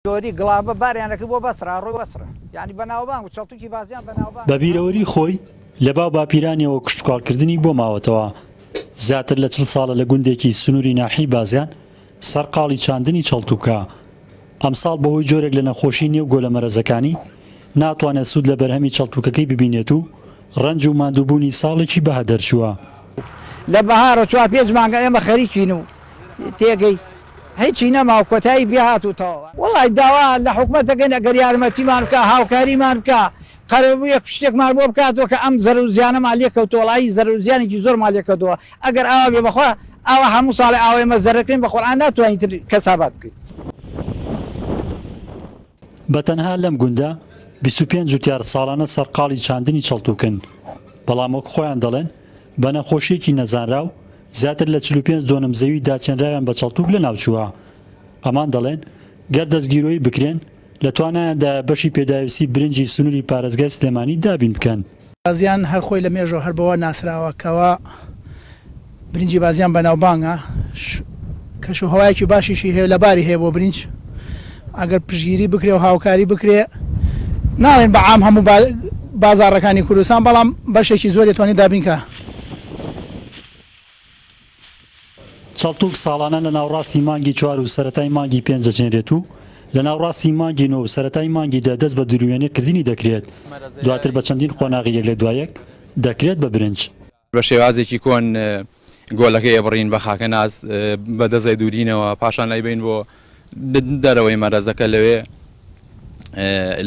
جۆری گڵابە باریانەکە بۆ بەسرا ڕۆی بەسرە یعنی بەناوبانگ و چەڵتوکی بازیان بەناوبانگ بە بیرەوەری خۆی لە باو باپیرانیەوە کشتتوکارکردنی بۆ ماوەتەوە زیاتر لە 40 ساڵە لە گوندێکی سنووری ناحی بازیان سەرقاڵی چاندنی چەڵتوکە ئەمساڵ بەهۆی جۆرێک لە نەخۆشی نێو گۆلە مەرەزەکانی ناتوانێت سوود لە بەرهەمی چەڵتوکەکەی ببینێت و ڕەنج و ماندووبوونی ساڵێکی بەها دەرچووە. لە بەهارە چوار پێنج مانگە ئێمە خەریکین و تێگەی هیچی نەما و کۆتایی بێهاتوتەوە وەڵای داوا لە حکوومەتەکەن ئەگەر یارمەتیمان بکە هاوکاریمان بکە قەرەبوویەک شتێکمان بۆ بکاتەوە کە ئەم زەرر و زیانەمان لێکەوتووە وەڵایی زەرر و زیانێکی زۆرمان لێکەوتووە ئەگەر ئاوا بێ بەخوا ئاوا هەموو ساڵی ئاوا ئێمە زەرەکەین بە قورئان ناتوانین تر کەسابات بکەین. بەتەنها لەم گوندە 25 جوتیار ساڵانە سەرقاڵی چاندنی چەڵتوکن بەڵام وەک خۆیان دەڵێن بە نەخۆشیەکی نەزانرا و زیاتر لە 45 دۆنم زەوی داچێنراویان بە چەڵتوک لە ناوچووە. ئەمان دەڵێن گەر دەستگیرۆیی بکرێن لە توانایاندا بەشی پێداویستی برنجی سنووری پارێزگای سلێمانی دابین بکەن. بازیان هەر خۆی لە مێژەوە هەر بەوە ناسراوە کەوا برنجی بازیان بەناوبانگە کەش و هەوایەکی باشیشی هەیە لەباری هەیە بۆ برنج ئەگەر پشگیری بکرێ و هاوکاری بکرێ ناڵێن بە عام هەموو بازاڕەکانی کوردستان بەڵام بەشێکی زۆر دەتوانێت دابینکە. چەڵتوک ساڵانە لە ناوڕاستی مانگی 4 و سەرەتای مانگی 5 دەچێنرێت و لە ناوڕاستی مانگی 9 و سەرەتای مانگی 10 دەست بە دروێنێکردنی دەکرێت دواتر بە چەندین خۆناغی یەک لە دوایەک دەکرێت بە برنج. بە شێوازێکی کۆن گۆلەکەی ئەبڕین بە خاکە ناز بە دەزای دوورینەوە پاشان لایبین بۆ دەرەوەی مەرەزەکە لەوێ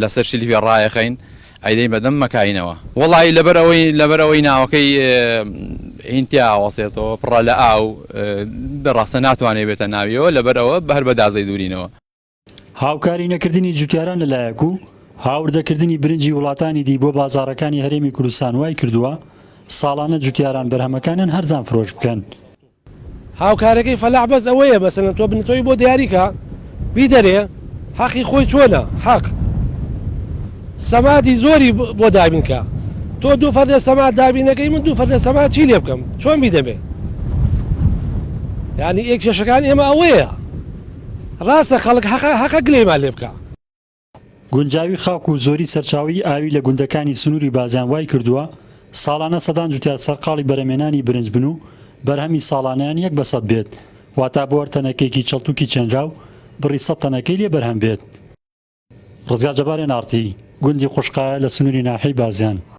لەسەر شلیفی ڕایەخەین ئەیدەی بەدەم مەکاینەوە وەڵی لەبەرەوەی ناوەکەی هینتیا وەسێتەوە پڕە لە ئاو دەڕاستە ناتوانێت بێتە ناویەوە لەبەرەوە هەر بە دازای دوورینەوە. هاوکاری نەکردنی جوتیاران لەلایەک و هاوردەکردنی برنجی وڵاتانی دی بۆ بازاڕەکانی هەرێمی کوردستان وای کردووە ساڵانە جوتیاران بەرهەمەکانیان هەرزان فرۆش بکەن. هاوکارەکەی فەلاح بەس ئەوەیە بەسەن تۆ بنتۆی بۆ دیاریکە بیدەرێ حەقی خۆی چۆنە حەق سەمادی زۆری بۆ دابینکە تۆ دوو فەردە سەماد دابینەکەی من دوو فەردە سەماد چی لێ بکەم چۆن بیدەبێ یعنی ئێکێشەکان ئێمە ئەوەیە ڕاستە خەڵک حەقە گلێمان لێ بکە. گونجاوی خاک و زۆری سەرچاوی ئاوی لە گوندەکانی سنووری بازیان وای کردووە ساڵانە سەدان جوتیار سەرقاڵی بەرەمێنانی برنج بن و بەرهەمی ساڵانیان 1% بێت واتە بۆ تەنەکێکی چەڵتوکی چێنرا و بڕی 100 تەنەکەی لێ بەرهەم بێت. ڕزگار جەبارێن ئارتی گوندی قوشقایە لە سنووری ناحی بازیان.